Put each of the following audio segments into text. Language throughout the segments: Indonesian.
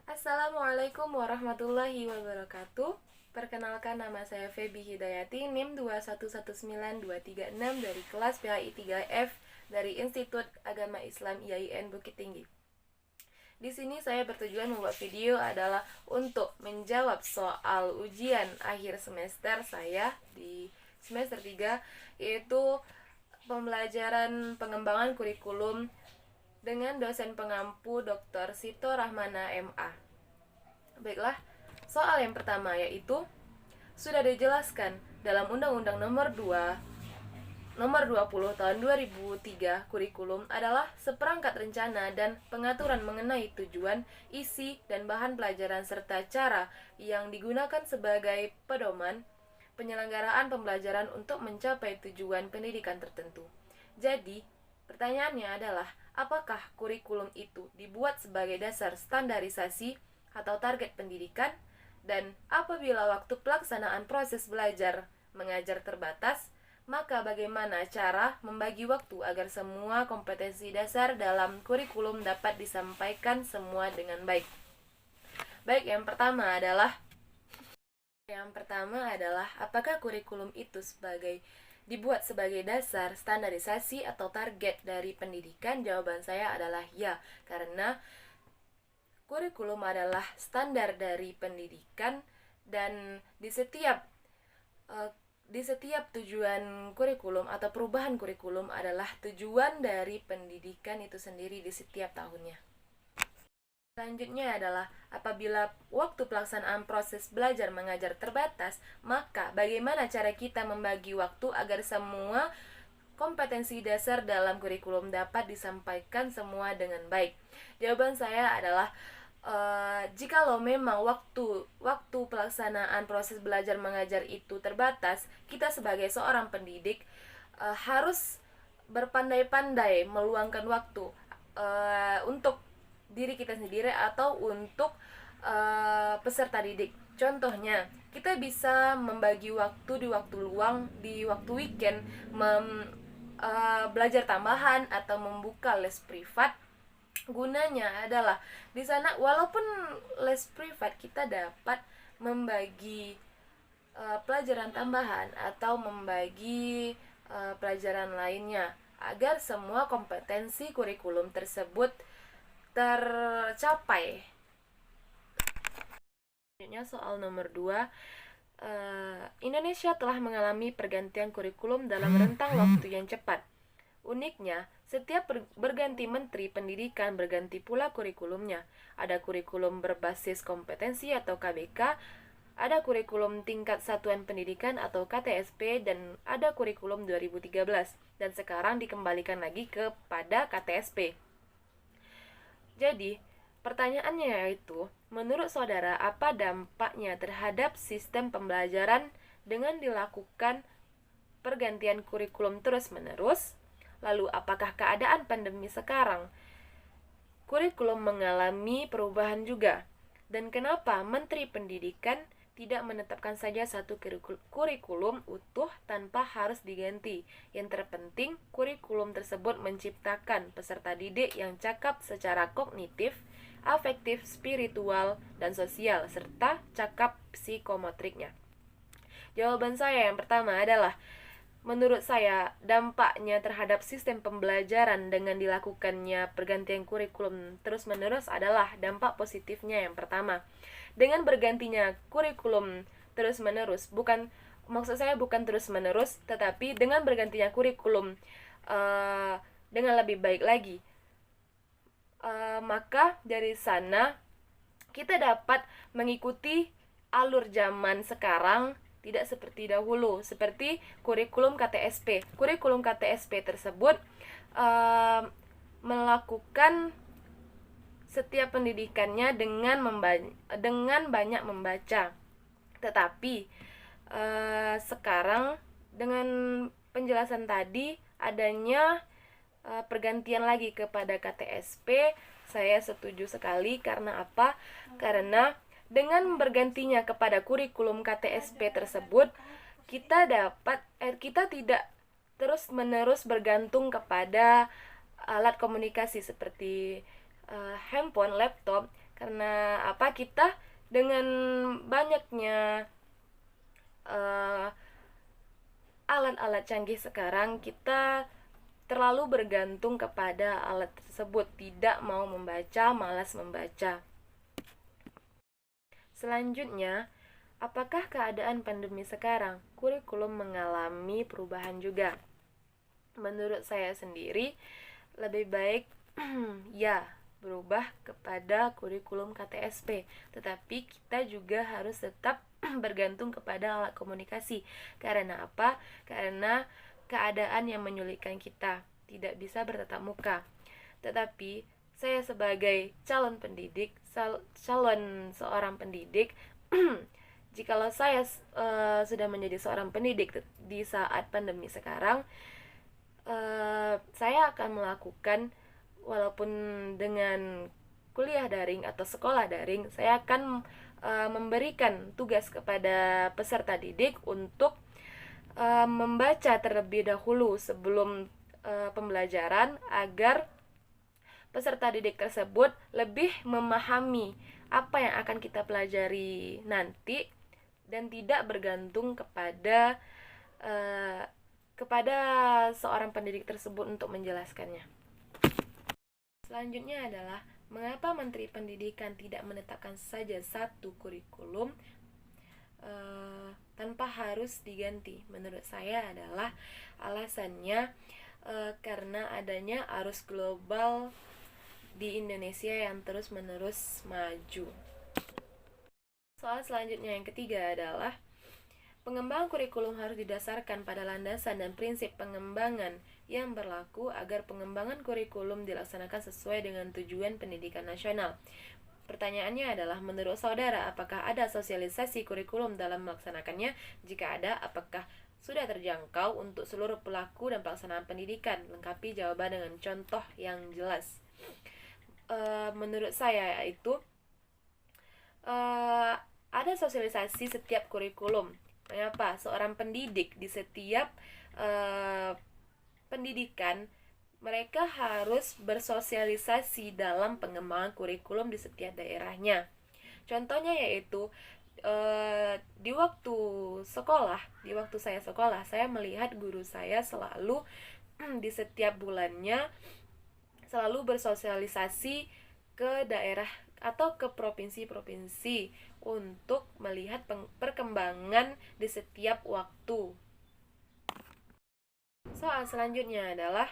Assalamualaikum warahmatullahi wabarakatuh. Perkenalkan, nama saya Feby Hidayati, NIM 2119236 dari kelas PHI 3F dari Institut Agama Islam IAIN Bukit Tinggi. Di sini saya bertujuan membuat video adalah untuk menjawab soal ujian akhir semester saya di semester 3, yaitu pembelajaran pengembangan kurikulum dengan dosen pengampu Dr. Sito Rahmana MA. Baiklah, soal yang pertama yaitu sudah dijelaskan dalam Undang-Undang Nomor 20 Tahun 2003 kurikulum adalah seperangkat rencana dan pengaturan mengenai tujuan, isi, dan bahan pelajaran serta cara yang digunakan sebagai pedoman penyelenggaraan pembelajaran untuk mencapai tujuan pendidikan tertentu. Jadi, pertanyaannya adalah, apakah kurikulum itu dibuat sebagai dasar standarisasi atau target pendidikan? Dan apabila waktu pelaksanaan proses belajar mengajar terbatas, maka bagaimana cara membagi waktu agar semua kompetensi dasar dalam kurikulum dapat disampaikan semua dengan baik? Baik, yang pertama adalah apakah kurikulum itu dibuat sebagai dasar standarisasi atau target dari pendidikan? Jawaban saya adalah ya, karena kurikulum adalah standar dari pendidikan dan di setiap tujuan kurikulum atau perubahan kurikulum adalah tujuan dari pendidikan itu sendiri di setiap tahunnya. Selanjutnya adalah apabila waktu pelaksanaan proses belajar mengajar terbatas, maka bagaimana cara kita membagi waktu agar semua kompetensi dasar dalam kurikulum dapat disampaikan semua dengan baik? Jawaban saya adalah jikalau memang waktu pelaksanaan proses belajar mengajar itu terbatas, kita sebagai seorang pendidik harus berpandai-pandai meluangkan waktu untuk diri kita sendiri atau untuk peserta didik. Contohnya, kita bisa membagi waktu di waktu luang, di waktu weekend, belajar tambahan atau membuka les privat. Gunanya adalah di sana, walaupun les privat, kita dapat membagi pelajaran tambahan atau membagi pelajaran lainnya agar semua kompetensi kurikulum tersebut tercapai. Selanjutnya soal nomor 2. Indonesia telah mengalami pergantian kurikulum dalam rentang waktu yang cepat. Uniknya, setiap berganti menteri pendidikan berganti pula kurikulumnya. Ada kurikulum berbasis kompetensi atau KBK, ada kurikulum tingkat satuan pendidikan atau KTSP, dan ada kurikulum 2013. Dan sekarang dikembalikan lagi kepada KTSP. Jadi, pertanyaannya yaitu, menurut saudara, apa dampaknya terhadap sistem pembelajaran dengan dilakukan pergantian kurikulum terus-menerus? Lalu, apakah keadaan pandemi sekarang kurikulum mengalami perubahan juga? Dan kenapa Menteri Pendidikan tidak menetapkan saja satu kurikulum utuh tanpa harus diganti? Yang terpenting, kurikulum tersebut menciptakan peserta didik yang cakap secara kognitif, afektif, spiritual, dan sosial, serta cakap psikomotriknya. Jawaban saya yang pertama adalah, menurut saya, dampaknya terhadap sistem pembelajaran dengan dilakukannya pergantian kurikulum terus-menerus adalah dampak positifnya. Yang pertama, dengan bergantinya kurikulum terus-menerus, maksud saya bukan terus-menerus, tetapi dengan bergantinya kurikulum dengan lebih baik lagi, maka dari sana kita dapat mengikuti alur zaman sekarang, tidak seperti dahulu, seperti kurikulum KTSP. Kurikulum KTSP tersebut melakukan setiap pendidikannya dengan banyak membaca. Tetapi sekarang dengan penjelasan tadi, adanya pergantian lagi kepada KTSP, saya setuju sekali. Karena apa? Karena dengan bergantinya kepada kurikulum KTSP tersebut, kita tidak terus-menerus bergantung kepada alat komunikasi seperti handphone, laptop. Karena apa? Kita dengan banyaknya alat-alat canggih sekarang, kita terlalu bergantung kepada alat tersebut, tidak mau membaca, malas membaca. Selanjutnya, apakah keadaan pandemi sekarang kurikulum mengalami perubahan juga? Menurut saya sendiri, lebih baik ya berubah kepada kurikulum KTSP, tetapi kita juga harus tetap bergantung kepada alat komunikasi. Karena apa? Karena keadaan yang menyulitkan kita, tidak bisa bertatap muka. Tetapi saya sebagai calon pendidik, calon seorang pendidik, jikalau saya sudah menjadi seorang pendidik di saat pandemi sekarang, saya akan melakukan, walaupun dengan kuliah daring atau sekolah daring, saya akan memberikan tugas kepada peserta didik untuk membaca terlebih dahulu sebelum pembelajaran, agar peserta didik tersebut lebih memahami apa yang akan kita pelajari nanti dan tidak bergantung kepada seorang pendidik tersebut untuk menjelaskannya. Selanjutnya adalah mengapa Menteri Pendidikan tidak menetapkan saja satu kurikulum tanpa harus diganti. Menurut saya adalah alasannya karena adanya arus global di Indonesia yang terus-menerus maju. Soal selanjutnya yang ketiga adalah pengembangan kurikulum harus didasarkan pada landasan dan prinsip pengembangan yang berlaku agar pengembangan kurikulum dilaksanakan sesuai dengan tujuan pendidikan nasional. Pertanyaannya adalah, menurut saudara, apakah ada sosialisasi kurikulum dalam melaksanakannya? Jika ada, apakah sudah terjangkau untuk seluruh pelaku dan pelaksanaan pendidikan? Lengkapi jawaban dengan contoh yang jelas. Menurut saya yaitu ada sosialisasi setiap kurikulum. Mengapa? Seorang pendidik di setiap pendidikan, mereka harus bersosialisasi dalam pengembangan kurikulum di setiap daerahnya. Contohnya yaitu di waktu saya sekolah, saya melihat guru saya selalu di setiap bulannya selalu bersosialisasi ke daerah atau ke provinsi-provinsi untuk melihat perkembangan di setiap waktu. Soal selanjutnya adalah,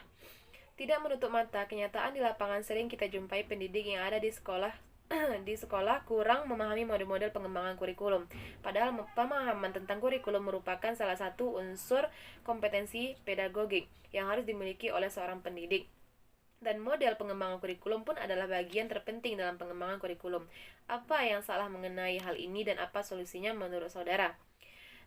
tidak menutup mata, kenyataan di lapangan sering kita jumpai pendidik yang ada di sekolah kurang memahami model-model pengembangan kurikulum. Padahal pemahaman tentang kurikulum merupakan salah satu unsur kompetensi pedagogik yang harus dimiliki oleh seorang pendidik. Dan model pengembangan kurikulum pun adalah bagian terpenting dalam pengembangan kurikulum. Apa yang salah mengenai hal ini dan apa solusinya menurut saudara?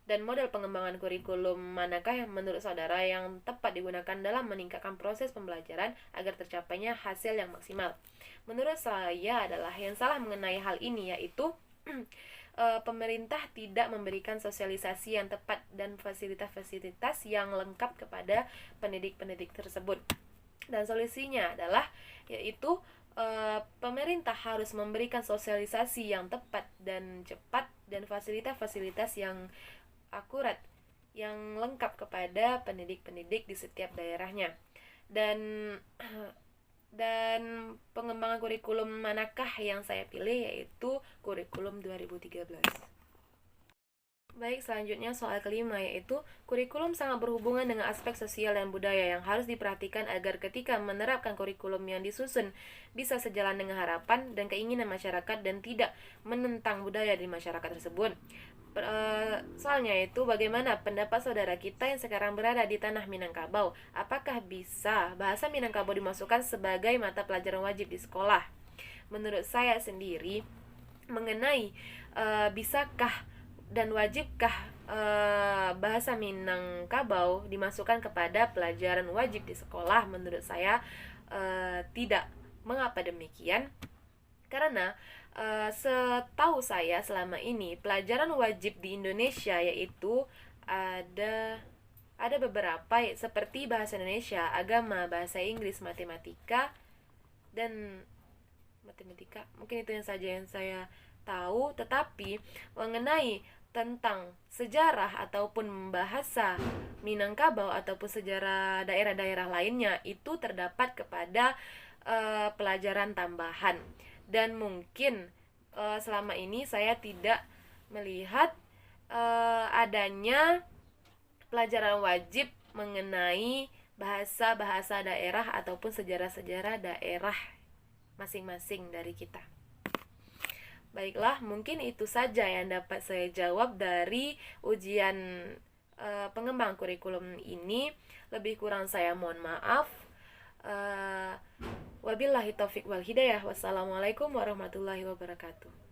Dan model pengembangan kurikulum manakah yang menurut saudara yang tepat digunakan dalam meningkatkan proses pembelajaran agar tercapainya hasil yang maksimal? Menurut saya adalah yang salah mengenai hal ini yaitu pemerintah tidak memberikan sosialisasi yang tepat dan fasilitas-fasilitas yang lengkap kepada pendidik-pendidik tersebut. Dan solusinya adalah yaitu pemerintah harus memberikan sosialisasi yang tepat dan cepat dan fasilitas-fasilitas yang akurat, yang lengkap kepada pendidik-pendidik di setiap daerahnya. Dan pengembangan kurikulum manakah yang saya pilih, yaitu kurikulum 2013. Baik, selanjutnya soal kelima, yaitu kurikulum sangat berhubungan dengan aspek sosial dan budaya yang harus diperhatikan agar ketika menerapkan kurikulum yang disusun bisa sejalan dengan harapan dan keinginan masyarakat dan tidak menentang budaya di masyarakat tersebut. Soalnya itu, bagaimana pendapat saudara kita yang sekarang berada di tanah Minangkabau? Apakah bisa bahasa Minangkabau dimasukkan sebagai mata pelajaran wajib di sekolah? Menurut saya sendiri, mengenai bisakah dan wajibkah bahasa Minangkabau dimasukkan kepada pelajaran wajib di sekolah, menurut saya tidak. Mengapa demikian? Karena setahu saya selama ini pelajaran wajib di Indonesia yaitu ada beberapa seperti bahasa Indonesia, agama, bahasa Inggris, matematika, dan matematika. Mungkin itu yang saja yang saya tahu, tetapi mengenai tentang sejarah ataupun bahasa Minangkabau ataupun sejarah daerah-daerah lainnya itu terdapat kepada pelajaran tambahan. Dan mungkin selama ini saya tidak melihat adanya pelajaran wajib mengenai bahasa-bahasa daerah ataupun sejarah-sejarah daerah masing-masing dari kita. Baiklah, mungkin itu saja yang dapat saya jawab dari ujian pengembang kurikulum ini. Lebih kurang saya mohon maaf. Wabillahi taufik wal hidayah. Wassalamualaikum warahmatullahi wabarakatuh.